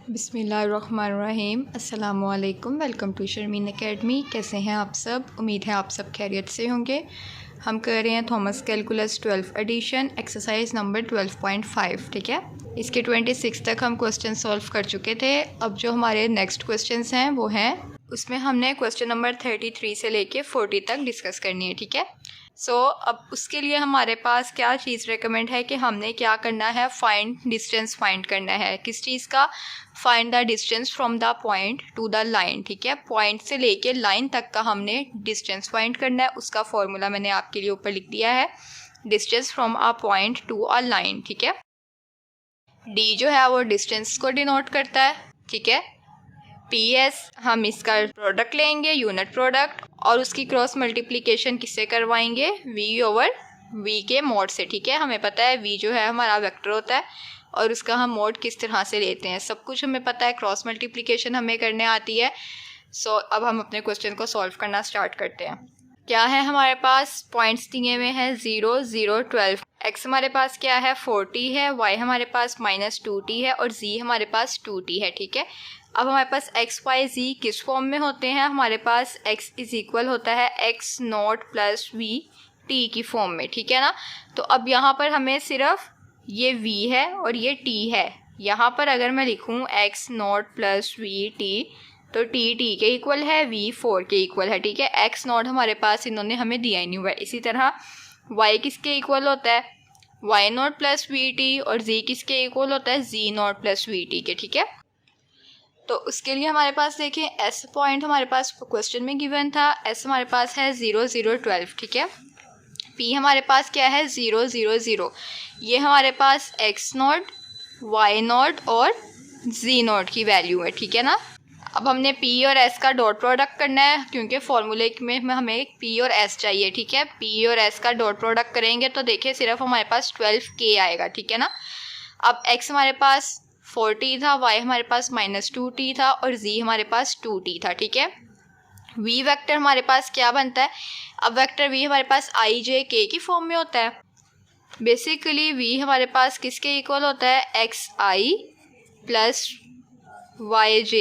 बिस्मिल्लाहिर्रहमानिर्रहीम। अस्सलामुअलैकुम। Welcome to Sharmeen academy. कैसे हैं आप सब? उम्मीद है आप सब खैरियत से होंगे। हम कर रहे हैं Thomas calculus 12th edition, exercise number 12.5। ठीक है, इसके 26 तक हम क्वेश्चन सॉल्व कर चुके थे। अब जो हमारे नेक्स्ट क्वेश्चंस हैं वो हैं, उसमें हमने क्वेश्चन नंबर 33 से लेके 40 तक डिस्कस करनी है। ठीक है, अब उसके लिए हमारे पास क्या चीज़ रेकमेंड है कि हमने क्या करना है, फाइंड डिस्टेंस फाइंड करना है। किस चीज़ का? Find the distance from the point to the line. ठीक है, पॉइंट से लेके लाइन तक का हमने डिस्टेंस फाइंड करना है। उसका फॉर्मूला मैंने आपके लिए ऊपर लिख दिया है, distance from a point to a line. ठीक है, डी जो है वो डिस्टेंस को डिनोट करता है। ठीक है, PS हम इसका प्रोडक्ट लेंगे, यूनिट प्रोडक्ट, और उसकी क्रॉस मल्टीप्लिकेशन किससे करवाएंगे? V ओवर V के मोड से। ठीक है, हमें पता है V जो है हमारा वेक्टर होता है और उसका हम मोड किस तरह से लेते हैं, सब कुछ हमें पता है। क्रॉस मल्टीप्लिकेशन हमें करने आती है। अब हम अपने क्वेश्चन को सॉल्व करना स्टार्ट करते हैं। क्या है हमारे पास? पॉइंट्स दिए हुए हैं 0, 0, 12। x हमारे पास क्या है? 40 है। y हमारे पास -2t है और z हमारे पास 2t है। ठीक है, अब हमारे पास x, y, z किस फॉर्म में होते हैं? हमारे पास x इज इक्वल होता है x0 + v t की फॉर्म में। ठीक है ना, तो अब यहाँ पर हमें सिर्फ ये v है और ये t है। यहाँ पर अगर मैं लिखूँ x0 + v t, तो t के इक्वल है, v 4 के इक्वल है। ठीक है, x0 हमारे पास इन्होंने हमें दिया ही नहीं हुआ है। इसी तरह y किसके इक्वल होता है? y0 + vt, और z किसके इक्वल होता है? z0 + vt के। ठीक है, तो उसके लिए हमारे पास देखें, s पॉइंट हमारे पास क्वेश्चन में गिवन था। s हमारे पास है 0, 0, 12। ठीक है, p हमारे पास क्या है? 0, 0, 0। ये हमारे पास x0, y0 और z0 की वैल्यू है। ठीक है ना, अब हमने p और s का डॉट प्रोडक्ट करना है, क्योंकि फॉर्मूले में हमें p और s चाहिए। ठीक है, p और s का डॉट प्रोडक्ट करेंगे तो देखिए सिर्फ हमारे पास 12k आएगा। ठीक है ना, अब x हमारे पास 40 था, y हमारे पास -2t था और z हमारे पास 2t था। ठीक है, v वेक्टर हमारे पास क्या बनता है? अब वेक्टर v हमारे पास i j k की फॉर्म में होता है। बेसिकली v हमारे पास किसके इक्वल होता है? xi + yj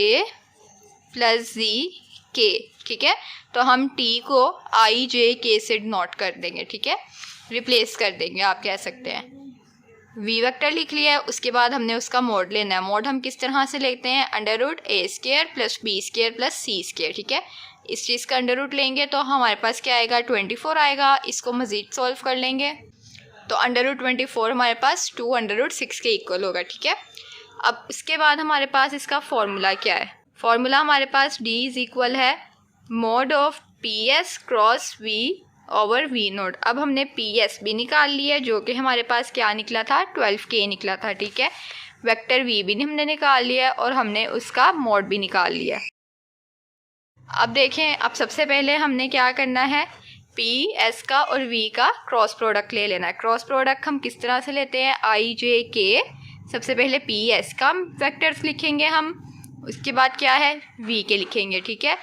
+ zk। ठीक है, तो हम t को i j k से नोट कर देंगे। ठीक है, रिप्लेस कर देंगे, आप कह सकते हैं। v वेक्टर लिख लिया है, उसके बाद हमने उसका मोड लेना है। मोड हम किस तरह से लेते हैं? √a² + b² + c²। ठीक है, इस चीज़ का अंडर रूट लेंगे तो हमारे पास क्या आएगा? 24 आएगा। इसको मज़ीद सॉल्व कर लेंगे तो √24 हमारे पास 2√6 के इक्वल होगा। ठीक है, अब इसके बाद हमारे पास इसका फॉर्मूला क्या है? फॉर्मूला हमारे पास d इज इक्वल है mode of PS cross v over v0। अब हमने PS भी निकाल लिया, जो कि हमारे पास क्या निकला था? 12k निकला था। ठीक है, वेक्टर v भी हमने निकाल लिया और हमने उसका मोड भी निकाल लिया। अब देखें, अब सबसे पहले हमने क्या करना है? p, s का और v का क्रॉस प्रोडक्ट ले लेना है। क्रॉस प्रोडक्ट हम किस तरह से लेते हैं? i j k। सबसे पहले p s का वेक्टर्स लिखेंगे हम, उसके बाद क्या है? v के लिखेंगे। ठीक है,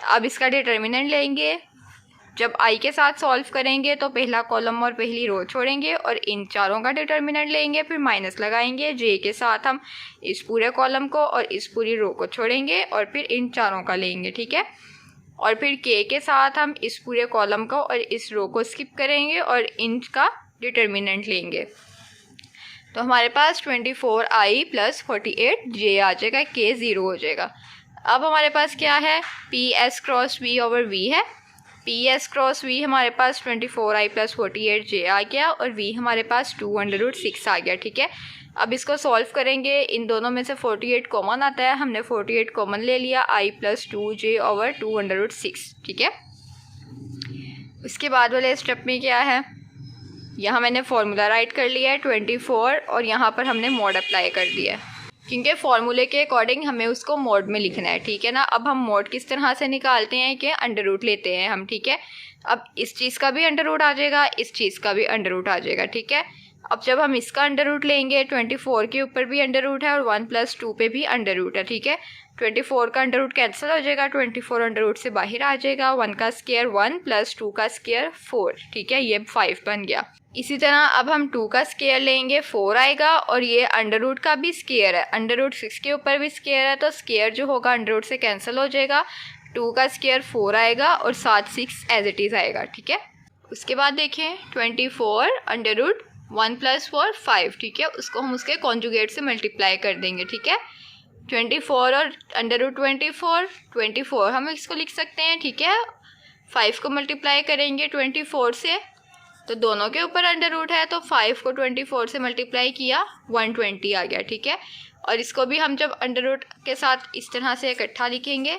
अब इसका डिटर्मिनेंट लेंगे। जब i के साथ सॉल्व करेंगे तो पहला कॉलम और पहली रो छोड़ेंगे और इन चारों का डिटर्मिनेंट लेंगे, फिर माइनस लगाएंगे। j के साथ हम इस पूरे कॉलम को और इस पूरी रो को छोड़ेंगे और फिर इन चारों का लेंगे। ठीक है, और फिर k के साथ हम इस पूरे कॉलम को और इस रो को स्किप करेंगे और इनका डिटर्मिनेंट लेंगे। तो हमारे पास 24i + 48j आ जाएगा, k 0 हो जाएगा। अब हमारे पास क्या है? PS cross v over v है। PS क्रॉस v हमारे पास 24i + 48j आ गया और v हमारे पास 2√6 आ गया। ठीक है, अब इसको सॉल्व करेंगे। इन दोनों में से 48 कॉमन आता है, हमने 48 कॉमन ले लिया, i + 2j ओवर 2√6। ठीक है, उसके बाद वाले स्टेप में क्या है? यहाँ मैंने फॉर्मूला राइट कर लिया है 24 और यहाँ पर हमने मोड अप्लाई कर दिया है, क्योंकि फॉर्मूले के अकॉर्डिंग हमें उसको मोड में लिखना है। ठीक है ना, अब हम मोड किस तरह से निकालते हैं कि अंडर रूट लेते हैं हम। ठीक है, अब इस चीज़ का भी अंडर रूट आ जाएगा, इस चीज़ का भी अंडर रूट आ जाएगा। ठीक है, अब जब हम इसका अंडर रूट लेंगे, 24 के ऊपर भी अंडर रूट है और 1 + 2 पे भी अंडर रूट है। ठीक है, 24 का अंडर रूट कैंसिल हो जाएगा, 24 अंडर रूट से बाहर आ जाएगा। 1 का स्क्वायर 1 + 2 का स्क्वायर 4। ठीक है, ये 5 बन गया। इसी तरह अब हम 2 का स्क्वायर लेंगे 4 आएगा, और ये अंडर रूट का भी स्क्वायर है, अंडर रूट 6 के ऊपर भी स्क्वायर है, तो स्क्वायर जो होगा अंडर रूट से कैंसिल हो जाएगा। 2 का स्क्वायर 4 आएगा और साथ 6 एज इट इज़ आएगा, ठीक है। उसके बाद देखें 24 अंडर रूट 1 + 4 5, ठीक है, उसको हम उसके कॉन्जुगेट से मल्टीप्लाई कर देंगे, ठीक है। 24 और अंडर रूट 24 हम इसको लिख सकते हैं, ठीक है। 5 को मल्टीप्लाई करेंगे 24 से, तो दोनों के ऊपर अंडर रूट है, तो 5 को 24 से मल्टीप्लाई किया 120 आ गया, ठीक है। और इसको भी हम जब अंडर रूट के साथ इस तरह से इकट्ठा लिखेंगे,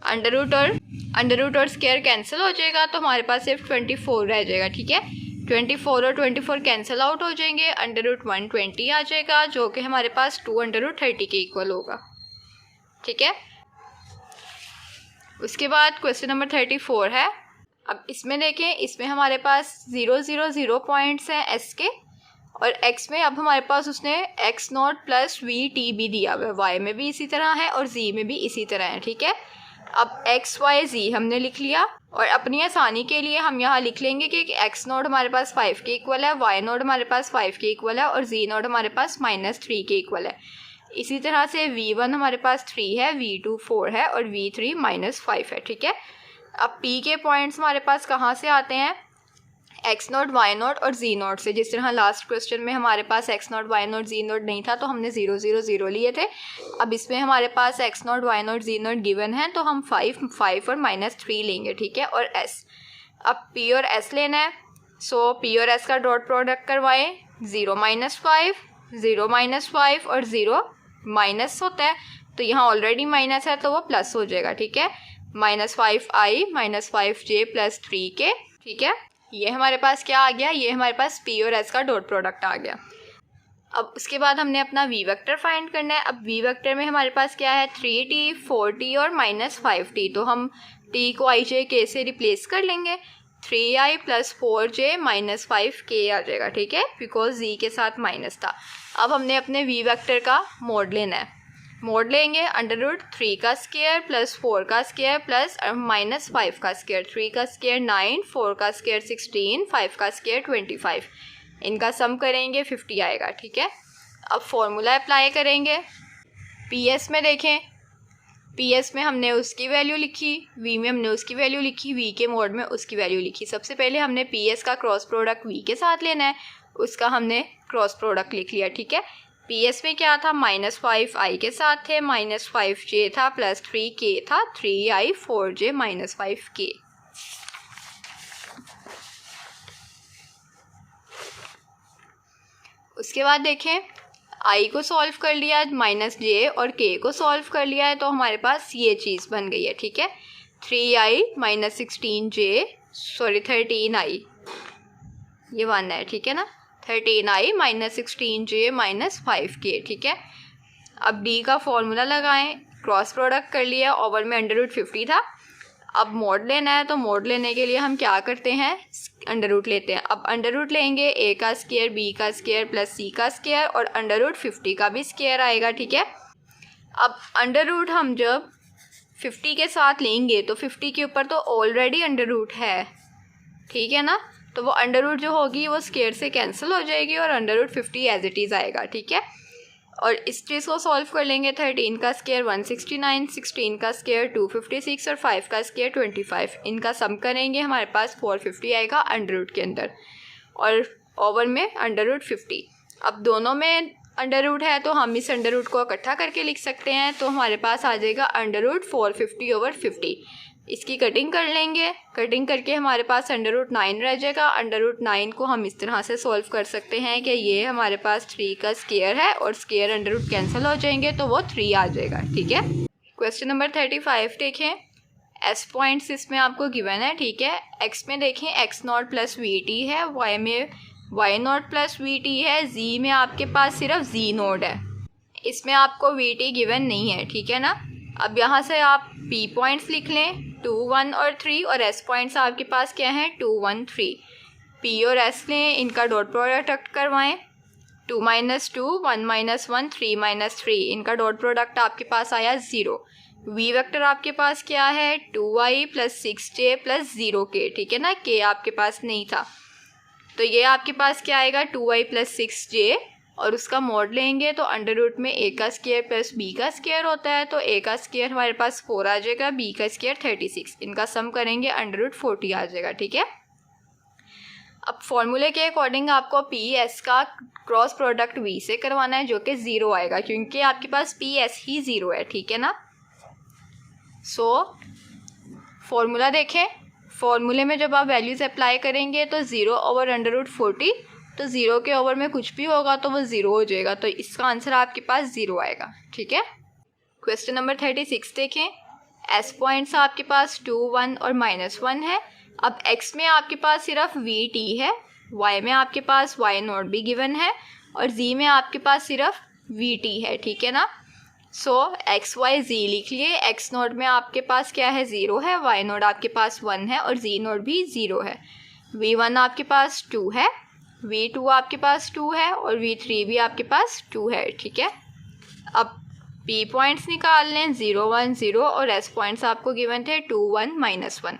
अंडर रूट और स्क्वायर कैंसिल हो जाएगा, तो हमारे पास सिर्फ 24 रह जाएगा, ठीक है। 24 और 24 कैंसिल आउट हो जाएंगे, अंडर रूट 120 आ जाएगा, जो कि हमारे पास 2 अंडर रूट 30 के इक्वल होगा, ठीक है। उसके बाद क्वेश्चन नंबर 34 है। अब इसमें देखें, इसमें हमारे पास 0 0 0 पॉइंट्स हैं एस के, और एक्स में अब हमारे पास उसने x0 + vt भी दिया हुआ है, वाई में भी इसी तरह है और z में भी इसी तरह है, ठीक है। अब x y z हमने लिख लिया, और अपनी आसानी के लिए हम यहाँ लिख लेंगे कि x0 हमारे पास 5 के इक्वल है, y0 हमारे पास 5 के इक्वल है और z0 हमारे पास -3 के इक्वल है। इसी तरह से v1 हमारे पास 3 है, v2 4 है और v3 -5 है, ठीक है। अब p के पॉइंट्स हमारे पास कहाँ से आते हैं, x0 y0 और z0 से। जिस तरह लास्ट क्वेश्चन में हमारे पास x0 y0 z0 नहीं था, तो हमने 0 0 0 लिए थे। अब इसमें हमारे पास x0 y0 z0 गिवन है, तो हम 5 और -3 लेंगे, ठीक है, और s। अब p और s लेना है, सो p और s का डॉट प्रोडक्ट करवाएं, 0 -5 0 -5 और 0 माइनस होता है, तो यहाँ ऑलरेडी माइनस है तो वो प्लस हो जाएगा, ठीक है। -5i -5j + 3k, ठीक है। ये हमारे पास क्या आ गया, ये हमारे पास p और s का डॉट प्रोडक्ट आ गया। अब उसके बाद हमने अपना v वेक्टर फाइंड करना है। अब v वेक्टर में हमारे पास क्या है, 3t 4t और -5t, तो हम t को i j k से रिप्लेस कर लेंगे, 3i + 4j -5k आ जाएगा, ठीक है, बिकॉज z के साथ माइनस था। अब हमने अपने v वेक्टर का मोड लेना है, मोड लेंगे √3 का स्क्वायर + 4 का स्क्वायर प्लस -5 का स्क्वायर, 3 का स्क्वायर 9, 4 का स्क्वायर 16, 5 का स्क्वायर 25, इनका सम करेंगे 50 आएगा, ठीक है। अब फॉर्मूला अप्लाई करेंगे। PS में देखें, PS में हमने उसकी वैल्यू लिखी, V में हमने उसकी वैल्यू लिखी, V के मोड में उसकी वैल्यू लिखी। सबसे पहले हमने PS का क्रॉस प्रोडक्ट V के साथ लेना है, उसका हमने क्रॉस प्रोडक्ट लिख लिया, ठीक है। PS में क्या था, -5i के साथ थे, -5j था + 3k था, 3i 4j -5k। उसके बाद देखें, i को सॉल्व कर लिया, -j और k को सॉल्व कर लिया है, तो हमारे पास ये चीज़ बन गई है, ठीक है। 3i -16j 13i, ये 1 है, ठीक है ना, 13i -16j -5k, ठीक है। अब d का फॉर्मूला लगाएं, क्रॉस प्रोडक्ट कर लिया, ओवर में √50 था। अब मोड लेना है, तो मोड लेने के लिए हम क्या करते हैं, अंडर रूट लेते हैं। अब अंडर रूट लेंगे, a का स्क्वायर b का स्क्वायर प्लस c का स्क्वायर और √50 का भी स्क्वायर आएगा, ठीक है। अब अंडर रूट हम जब 50 के साथ लेंगे, तो 50 के ऊपर तो ऑलरेडी अंडर रूट है, ठीक है ना, तो वो अंडर रूट जो होगी वो स्क्वायर से कैंसिल हो जाएगी और under root 50 as it is आएगा, ठीक है। और इस चीज़ को सॉल्व कर लेंगे, 13 का स्क्वायर 169, 16 का स्क्वायर 256 और 5 का स्क्वायर 25, इनका सम करेंगे, हमारे पास 450 आएगा अंडर रूट के अंदर और ओवर में अंडर रूट 50। अब दोनों में अंडर रूट है, तो हम इस अंडर रूट को इकट्ठा करके लिख सकते हैं, तो हमारे पास आ जाएगा अंडर रूट 450/50। इसकी कटिंग कर लेंगे, कटिंग करके हमारे पास अंडर रूट 9 रह जाएगा। अंडर रूट 9 को हम इस तरह से सॉल्व कर सकते हैं कि ये हमारे पास 3 का स्क्वायर है और स्क्वायर अंडर रूट कैंसिल हो जाएंगे, तो वो 3 आ जाएगा, ठीक है। क्वेश्चन नंबर 35 देखें, S पॉइंट्स इसमें आपको गिवन है, ठीक है। X में देखें x0 + vt है, Y में y0 + vt है, Z में आपके पास सिर्फ z0 है, इसमें आपको vt गिवन नहीं है, ठीक है ना। अब यहाँ से आप P पॉइंट्स लिख लें, 2 1 और 3, और S पॉइंट्स आपके पास क्या हैं, 2 1 3। P और S लें, इनका डॉट प्रोडक्ट करवाएं, 2 - 2 1 - 1 3 - 3, इनका डॉट प्रोडक्ट आपके पास आया 0। वी वेक्टर आपके पास क्या है 2y plus 6j plus 0k, ठीक है ना, k आपके पास नहीं था, तो ये आपके पास क्या आएगा 2y प्लस 6j, और उसका मॉड लेंगे तो अंडर रूट में a का स्क्वायर प्लस b का स्क्वायर होता है, तो a का स्क्वायर हमारे पास 4 आ जाएगा, b का स्क्वायर 36, इनका सम करेंगे अंडर रूट 40 आ जाएगा, ठीक है। अब फॉर्मूले के अकॉर्डिंग आपको पी एस का क्रॉस प्रोडक्ट वी से करवाना है, जो कि 0 आएगा, क्योंकि आपके पास पी एस ही 0 है, ठीक है ना। सो फॉर्मूला देखें, फॉर्मूले में जब आप वैल्यूज़ अप्लाई करेंगे तो 0 ओवर अंडर रूट 40, तो 0 के ओवर में कुछ भी होगा तो वो 0 हो जाएगा, तो इसका आंसर आपके पास 0 आएगा, ठीक है। क्वेश्चन नंबर 36 देखें। एस पॉइंट्स आपके पास 2, 1 और -1 है। अब x में आपके पास सिर्फ वी टी है, y में आपके पास y नॉट भी गिवन है, और z में आपके पास सिर्फ वी टी है, ठीक है ना। सो एक्स वाई जी लिख लिए। एक्स नोट में आपके पास क्या है 0 है, y नोट आपके पास 1 है, और z नोट भी 0 है। v1 आपके पास 2 है, v2 आपके पास 2 है, और v3 भी आपके पास 2 है, ठीक है। अब p पॉइंट्स निकाल लें, 0, 1, 0, और s पॉइंट्स आपको गिवन थे 2, 1, -1।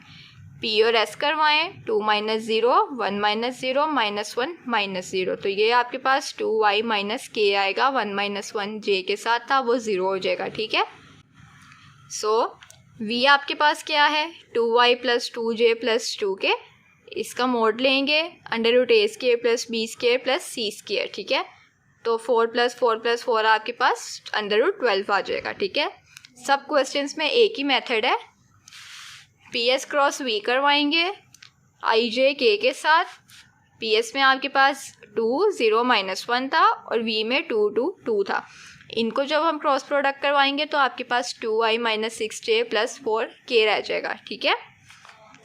p और s करवाएं, 2 - 0, 1 - 0, -1 -0, तो ये आपके पास 2y - k आएगा, 1 - 1 j के साथ था, वो 0 हो जाएगा, ठीक है। सो v आपके पास क्या है 2y plus 2j plus 2k, इसका मोड लेंगे under root a square plus b square plus c square, ठीक है। तो 4 + 4 + 4 आपके पास अंडर रूट 12 आ जाएगा, ठीक है। सब क्वेश्चंस में एक ही मेथड है। पी एस क्रॉस वी करवाएंगे आई जे के साथ। पी एस में आपके पास 2, 0, -1 था, और वी में 2, 2, 2 था। इनको जब हम क्रॉस प्रोडक्ट करवाएंगे तो आपके पास 2y - 6j + 4k रह जाएगा, ठीक है।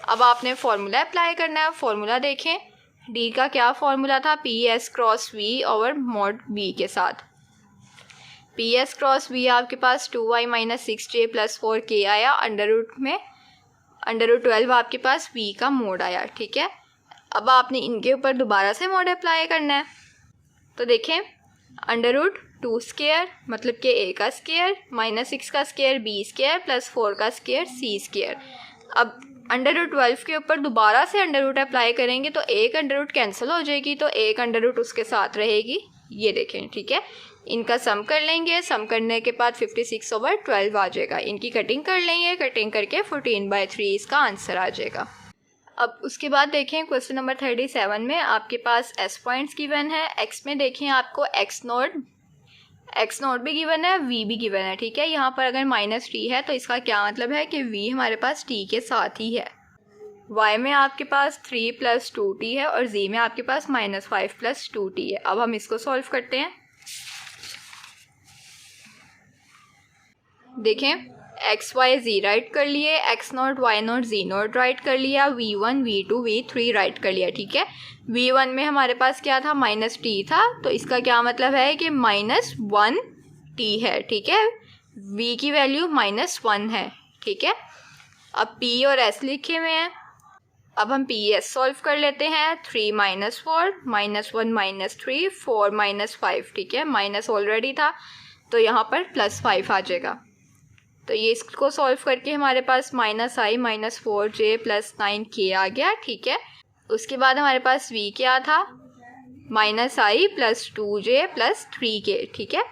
अब आपने फार्मूला अप्लाई करना है। फार्मूला देखें, डी का क्या फार्मूला था, P S cross V over mod B के साथ। पी एस क्रॉस वी आपके पास 2y - 6j + 4k आया, अंडर रूट में अंडर रूट 12 आपके पास v का मोड आया, ठीक है। अब आपने इनके ऊपर दोबारा से मोड अप्लाई करना है। तो देखें, अंडर रूट 2 स्क्वायर मतलब कि a का स्क्वायर, -6 का स्क्वायर b स्क्वायर प्लस 4 का स्क्वायर c स्क्वायर। अब अंडर रूट 12 के ऊपर दोबारा से अंडर रूट अप्लाई करेंगे तो एक अंडर रूट कैंसिल हो जाएगी, तो एक अंडर रूट उसके साथ रहेगी, ये देखें, ठीक है। इनका सम कर लेंगे, सम करने के बाद 56/12 आ जाएगा। इनकी कटिंग कर लेंगे, कटिंग करके 14/3 इसका आंसर आ जाएगा। अब उसके बाद देखें क्वेश्चन नंबर 37 में आपके पास एस पॉइंट्स गिवन है। एक्स में देखें आपको एक्स नोट भी गिवन है, वी भी गिवन है, ठीक है। यहाँ पर अगर -t है तो इसका क्या मतलब है कि v हमारे पास t के साथ ही है। y में आपके पास 3 + 2t है, और z में आपके पास -5 + 2t है। अब हम इसको सॉल्व करते हैं। देखें, एक्स वाई जी राइट कर लिए, एक्स नोट वाई नोट जी नोट राइट कर लिया, v1 v2 v3 राइट कर लिया, ठीक है। v1 में हमारे पास क्या था -t था, तो इसका क्या मतलब है कि -1t है, ठीक है। v की वैल्यू -1 है, ठीक है। अब p और s लिखे हुए हैं। अब हम पी एस सॉल्व कर लेते हैं। 3 - 4 -1 -3 4 -5, ठीक है। माइनस ऑलरेडी था तो यहाँ पर +5 आ जाएगा। तो ये इसको सॉल्व करके हमारे पास -i - 4j + 9k आ गया, ठीक है। उसके बाद हमारे पास v क्या था -i + 2j + 3k, ठीक है।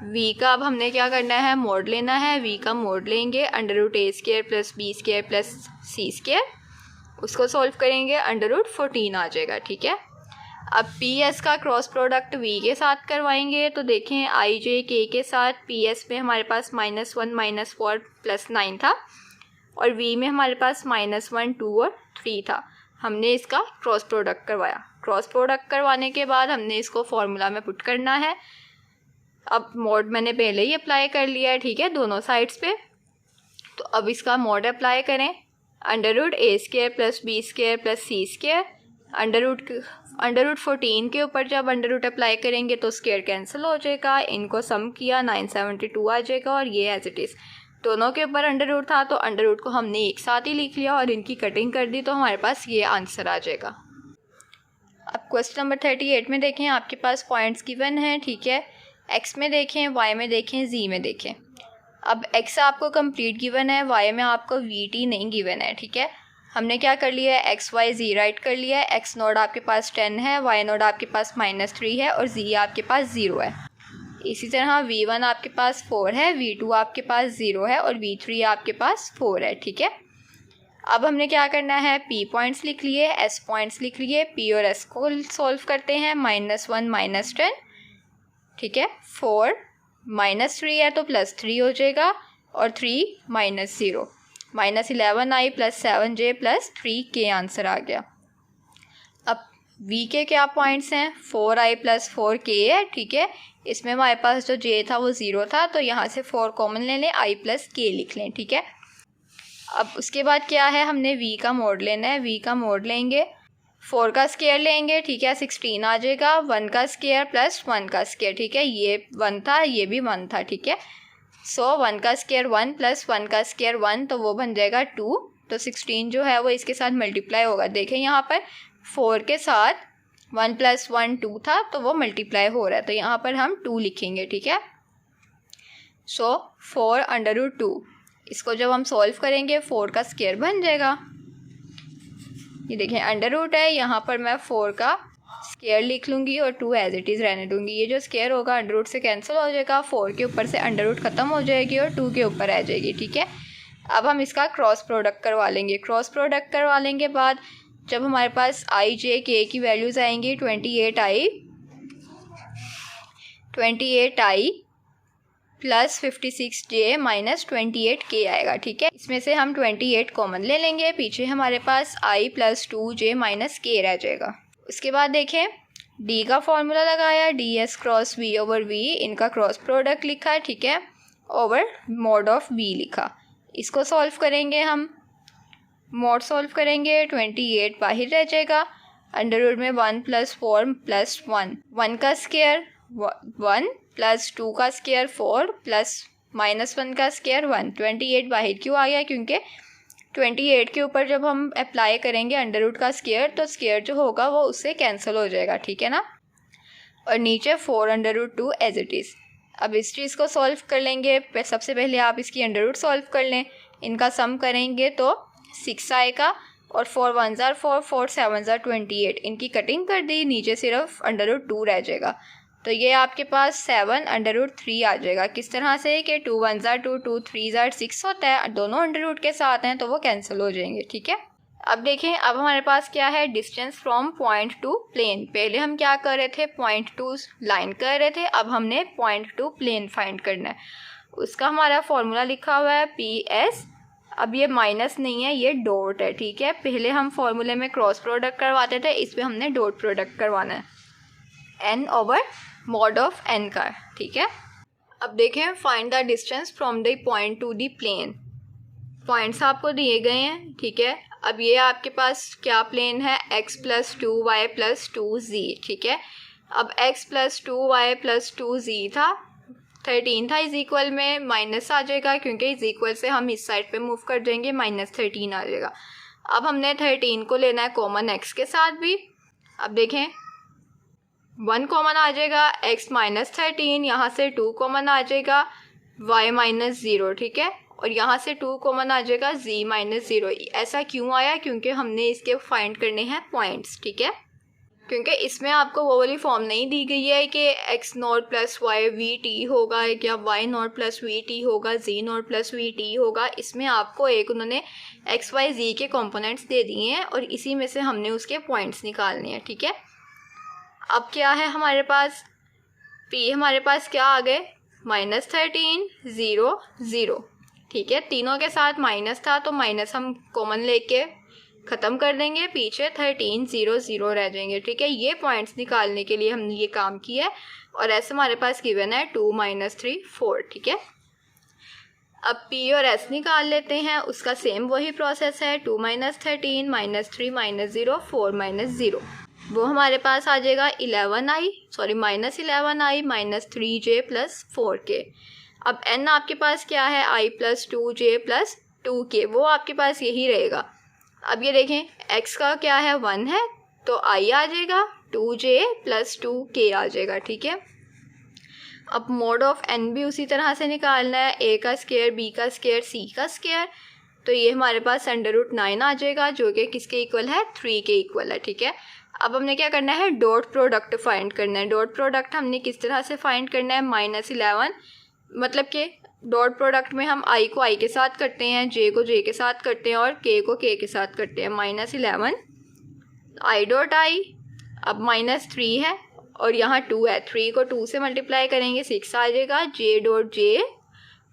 v का अब हमने क्या करना है, मोड लेना है। v का मोड लेंगे under root a square + b square + c square, उसको सॉल्व करेंगे अंडर रूट 14 आ जाएगा, ठीक है। अब पी एस का क्रॉस प्रोडक्ट वी के साथ करवाएंगे तो देखें आई जे के साथ पी एस में हमारे पास -1 -4 + 9 था, और वी में हमारे पास -1 2 और 3 था। हमने इसका क्रॉस प्रोडक्ट करवाया। क्रॉस प्रोडक्ट करवाने के बाद हमने इसको फॉर्मूला में पुट करना है। अब मोड मैंने पहले ही अप्लाई कर लिया है, ठीक है, दोनों साइड्स पे। तो अब इसका मोड अप्लाई करें, under root a square + b square + c square. Under root 14 के ऊपर जब अंडर रूट अप्लाई करेंगे तो स्क्वायर कैंसिल हो जाएगा। इनको सम किया 972 आ जाएगा, और ये एज इट इज़। दोनों के ऊपर अंडर रूट था तो अंडर रूट को हमने एक साथ ही लिख लिया और इनकी कटिंग कर दी, तो हमारे पास ये आंसर आ जाएगा। अब क्वेश्चन नंबर 38 में देखें, आपके पास पॉइंट्स गिवन हैं, ठीक है। एक्स में देखें, वाई में देखें, जी में देखें। अब x आपको कंप्लीट गिवन है, y में आपको vt नहीं गिवन है, ठीक है। हमने क्या कर लिया है, एक्स वाई जी राइट कर लिया है। एक्स नोड आपके पास 10 है, वाई नोड आपके पास -3 है और जी आपके पास 0 है। इसी तरह v1 आपके पास 4 है, v2 आपके पास 0 है और v3 आपके पास 4 है, ठीक है। अब हमने क्या करना है, p पॉइंट्स लिख लिए, s पॉइंट्स लिख लिए, p और s को सॉल्व करते हैं। -1 -10, ठीक है। 4 -3 है तो +3 हो जाएगा और 3 -0, -11i + 7j + 3k आंसर आ गया। अब v के क्या पॉइंट्स हैं, 4i + 4k है, ठीक है। इसमें हमारे पास जो j था वो 0 था, तो यहाँ से 4 कॉमन ले लें, i + k लिख लें, ठीक है। अब उसके बाद क्या है, हमने v का मोड लेना है। v का मोड लेंगे, 4 का स्क्वायर लेंगे, ठीक है, 16 आ जाएगा। 1 का स्क्वायर + 1 का स्क्वायर, ठीक है, ये 1 था, ये भी 1 था, ठीक है। सो 1 का स्क्वायर 1 + 1 का स्क्वायर 1, तो वो बन जाएगा 2। तो 16 जो है वो इसके साथ मल्टीप्लाई होगा। देखें यहाँ पर 4 के साथ 1 + 1 2 था, तो वो मल्टीप्लाई हो रहा है, तो यहाँ पर हम 2 लिखेंगे, ठीक है। सो 4/2, इसको जब हम सॉल्व करेंगे 4 का स्क्वायर बन जाएगा। ये देखें अंडर रूट है, यहाँ पर मैं 4 का स्क्वायर लिख लूँगी और 2 एज इट इज़ रहने दूँगी। ये जो स्क्वायर होगा अंडर रूट से कैंसिल हो जाएगा, 4 के ऊपर से अंडर रूट ख़त्म हो जाएगी और 2 के ऊपर आ जाएगी, ठीक है। अब हम इसका क्रॉस प्रोडक्ट करवा लेंगे। क्रॉस प्रोडक्ट करवाने के बाद जब हमारे पास i j k की वैल्यूज़ आएंगी 28i + 56j - 28k आएगा, ठीक है। इसमें से हम 28 कॉमन ले लेंगे, पीछे हमारे पास i + 2j - k रह जाएगा। उसके बाद देखें d का फॉर्मूला लगाया, ds क्रॉस v/v, इनका क्रॉस प्रोडक्ट लिखा, ठीक है, ओवर मॉड ऑफ v लिखा। इसको सॉल्व करेंगे हम, मॉड सॉल्व करेंगे, 28 बाहर रह जाएगा। अंडर रूट में 1 + 4 + 1, 1 का स्क्वायर 1 + 2 का स्क्वायर 4 + -1 का स्क्वायर 1। 28 बाहर क्यों आ गया, क्योंकि 28 के ऊपर जब हम अप्लाई करेंगे अंडर रूट का स्क्वायर, तो स्क्वायर जो होगा वो उससे कैंसिल हो जाएगा, ठीक है ना। और नीचे 4/2 एज इट इज़। अब इस चीज़ को सॉल्व कर लेंगे। सबसे पहले आप इसकी अंडर रूट सॉल्व कर लें, इनका सम करेंगे तो 6 आएगा और 4 1s are 4, 4 7s are 28। इनकी कटिंग कर दी, नीचे सिर्फ अंडर रूट 2 रह जाएगा, तो ये आपके पास 7/3 आ जाएगा। किस तरह से कि 2 1s are 2, 2 3s are 6 होता है, दोनों अंडर रूट के साथ हैं तो वो कैंसिल हो जाएंगे, ठीक है। अब देखें, अब हमारे पास क्या है, distance from point to plane. पहले हम क्या कर रहे थे, पॉइंट टू लाइन कर रहे थे, अब हमने पॉइंट टू प्लेन फाइंड करना है। उसका हमारा फॉर्मूला लिखा हुआ है PS। अब ये माइनस नहीं है, ये डॉट है, ठीक है। पहले हम फॉर्मूले में क्रॉस प्रोडक्ट करवाते थे, इस पर हमने डॉट प्रोडक्ट करवाना है, n/mod ऑफ n का, ठीक है। अब देखें, find the distance from the point to the plane. Points आपको दिए गए हैं, ठीक है। अब ये आपके पास क्या प्लेन है, x + 2y + 2z, ठीक है। अब x + 2y + 2z था, 13 था, इज इक्वल में माइनस आ जाएगा, क्योंकि इज इक्वल से हम इस साइड पे मूव कर जाएंगे, -13 आ जाएगा। अब हमने 13 को लेना है कॉमन x के साथ भी। अब देखें 1 कॉमन आ जाएगा, x -13, यहाँ से 2 कॉमन आ जाएगा, y -0, ठीक है। और यहाँ से 2 कॉमन आ जाएगा, z -0। ऐसा क्यों आया, क्योंकि हमने इसके फाइंड करने हैं पॉइंट्स, ठीक है। क्योंकि इसमें आपको वो वाली फॉर्म नहीं दी गई है कि x0 + y vt होगा या y0 + vt होगा, z0 + vt होगा। इसमें आपको एक उन्होंने x y z के कंपोनेंट्स दे दिए हैं और इसी में से हमने उसके पॉइंट्स निकालने हैं, ठीक है। अब क्या है हमारे पास, p हमारे पास क्या आ गए, -13 0 0, ठीक है। तीनों के साथ माइनस था तो माइनस हम कॉमन लेके ख़त्म कर देंगे, पीछे 13 0 0 रह जाएंगे, ठीक है। ये पॉइंट्स निकालने के लिए हमने ये काम किया है और ऐसे हमारे पास गिवन है 2 -3 4, ठीक है। अब p और s निकाल लेते हैं, उसका सेम वही प्रोसेस है, 2 -13 -3 -0 4 -0, वो हमारे पास आ जाएगा -11i -3j + 4k। अब n आपके पास क्या है, i + 2j + 2k, वो आपके पास यही रहेगा। अब ये देखें x का क्या है, 1 है, तो i आ जाएगा, 2j + 2k आ जाएगा, ठीक है। अब मोड ऑफ n भी उसी तरह से निकालना है, a का स्क्वायर, b का स्क्वायर, c का स्क्वायर। तो ये हमारे पास √9 आ जाएगा जो कि किसके इक्वल है, 3 के इक्वल है। ठीक है, अब हमने क्या करना है, डॉट प्रोडक्ट फाइंड करना है। डॉट प्रोडक्ट हमने किस तरह से फाइंड करना है, -11, मतलब कि डॉट प्रोडक्ट में हम i को i के साथ करते हैं, j को j के साथ करते हैं और k को k के साथ करते हैं। -11 i डॉट i, अब -3 है और यहाँ 2 है, 3 को 2 से मल्टीप्लाई करेंगे 6 आ जाएगा, j डॉट j,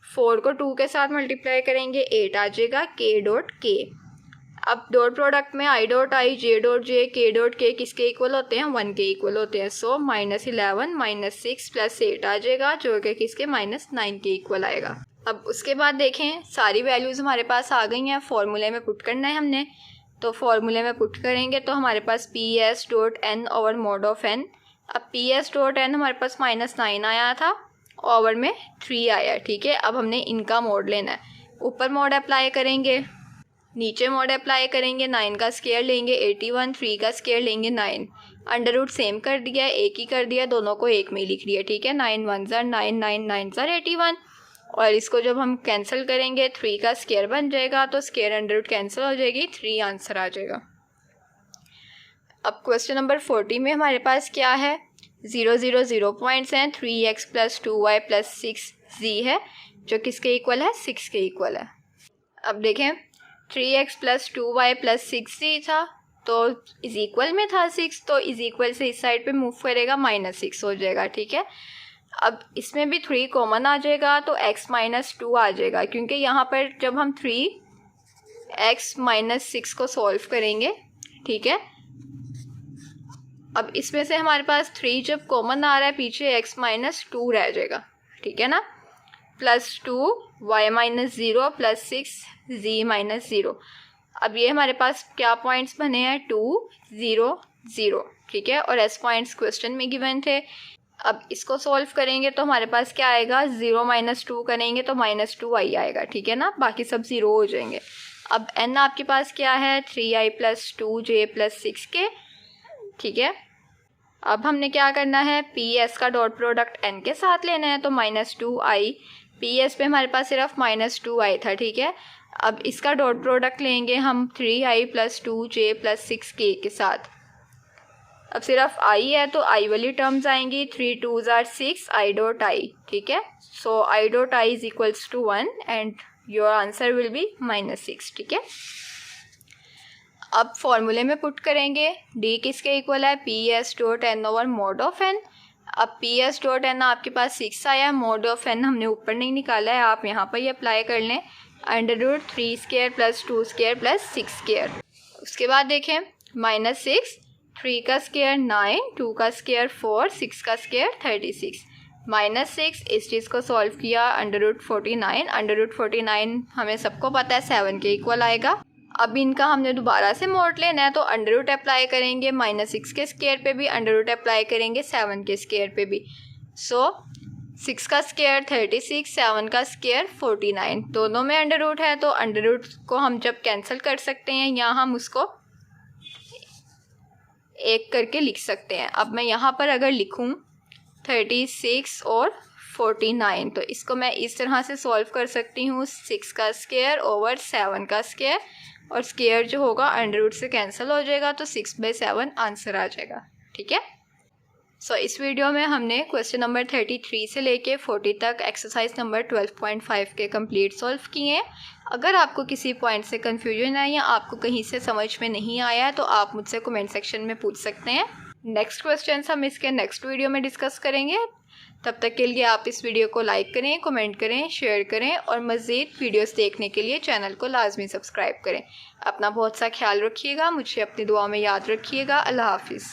4 को 2 के साथ मल्टीप्लाई करेंगे 8 आ जाएगा, k डॉट k। अब डॉट प्रोडक्ट में i dot i, j dot j, k dot k किसके इक्वल होते हैं, 1 के इक्वल होते हैं। सो -11 -6 + 8 आ जाएगा जो कि किसके, -9 के इक्वल आएगा। अब उसके बाद देखें सारी वैल्यूज़ हमारे पास आ गई हैं, फॉर्मूले में पुट करना है हमने। तो फॉर्मूले में पुट करेंगे तो हमारे पास PS dot n over mode of n। अब PS डॉट n हमारे पास -9 आया था, ओवर में 3 आया। ठीक है, अब हमने इनका मोड लेना है। ऊपर मोड अप्लाई करेंगे, नीचे मोड अप्लाई करेंगे, 9 का स्क्वायर लेंगे 81, 3 का स्क्वायर लेंगे 9, अंडर रूट सेम कर दिया, एक ही कर दिया, दोनों को एक में ही लिख दिया। ठीक है, 9 1 ज़र 9, 9 9 ज़र 81, और इसको जब हम कैंसिल करेंगे 3 का स्क्वायर बन जाएगा, तो स्क्वायर अंडर रूट कैंसिल हो जाएगी, 3 आंसर आ जाएगा। अब क्वेश्चन नंबर 40 में हमारे पास क्या है, 0 0 0 पॉइंट्स हैं, 3x + 2y + 6z है जो किसके इक्वल है, 6 के इक्वल है। अब देखें 3x + 2y + 6z था तो इज इक्वल में था 6, तो इज इक्वल से इस साइड पे मूव करेगा, -6 हो जाएगा। ठीक है, अब इसमें भी 3 कॉमन आ जाएगा तो x - 2 आ जाएगा, क्योंकि यहाँ पर जब हम 3x - 6 को सॉल्व करेंगे, ठीक है, अब इसमें से हमारे पास 3 जब कॉमन आ रहा है पीछे x - 2 रह जाएगा। ठीक है ना, +2 y - 0 + 6 z - 0। अब ये हमारे पास क्या पॉइंट्स बने हैं, 2 0 0। ठीक है, और s पॉइंट्स क्वेश्चन में गिवन थे। अब इसको सॉल्व करेंगे तो हमारे पास क्या आएगा, 0 - 2 करेंगे तो -2i आएगा। ठीक है ना, बाकी सब 0 हो जाएंगे। अब n आपके पास क्या है, 3i + 2j + 6k। ठीक है, अब हमने क्या करना है, PS का डॉट प्रोडक्ट n के साथ लेना है, तो -2i, PS पे हमारे पास सिर्फ -2i था। ठीक है, अब इसका डॉट प्रोडक्ट लेंगे हम 3i + 2j + 6k के साथ। अब सिर्फ i है तो i वाली टर्म्स आएंगी, 3 2 ज़ार 6 i डॉट i। ठीक है, so i dot i is equals to 1 and your answer will be -6। ठीक है, अब फॉर्मूले में पुट करेंगे, d किसके इक्वल है, PS dot n over mode of n। अब PS डॉट n आपके पास 6 आया, मोड ऑफ n हमने ऊपर नहीं निकाला है, आप यहाँ पर ही अप्लाई कर लें, √3² + 2² + 6²। उसके बाद देखें -6, 3 का स्क्वायर 9, 2 का स्क्वायर 4, 6 का स्क्वायर 36, -6। इस चीज़ को सॉल्व किया, √49, √49 हमें सबको पता है 7 के इक्वल आएगा। अब इनका हमने दोबारा से मोड लेना है तो अंडर रूट अप्लाई करेंगे, -6 के स्क्वायर पे भी अंडर रूट अप्लाई करेंगे, 7 के स्क्वायर पे भी। सो 6 का स्क्वायर 36, 7 का स्क्वायर 49, दोनों में अंडर रूट है तो अंडर रूट को हम जब कैंसिल कर सकते हैं या हम उसको एक करके लिख सकते हैं। अब मैं यहाँ पर अगर लिखूँ 36 और 49, तो इसको मैं इस तरह से सॉल्व कर सकती हूँ, 6 का स्क्वायर ओवर 7 का स्क्वायर, और स्क्वायर जो होगा अंडर रूट से कैंसिल हो जाएगा, तो 6/7 आंसर आ जाएगा। ठीक है, सो इस वीडियो में हमने क्वेश्चन नंबर 33 से लेके 40 तक एक्सरसाइज नंबर 12.5 के कंप्लीट सॉल्व किए हैं। अगर आपको किसी पॉइंट से कन्फ्यूजन है या आपको कहीं से समझ में नहीं आया तो आप मुझसे कमेंट सेक्शन में पूछ सकते हैं। नेक्स्ट क्वेश्चन हम इसके नेक्स्ट वीडियो में डिस्कस करेंगे। तब तक के लिए आप इस वीडियो को लाइक करें, कमेंट करें, शेयर करें और मज़ीद वीडियोस देखने के लिए चैनल को लाजमी सब्सक्राइब करें। अपना बहुत सा ख्याल रखिएगा, मुझे अपनी दुआ में याद रखिएगा। अल्लाह हाफिज़।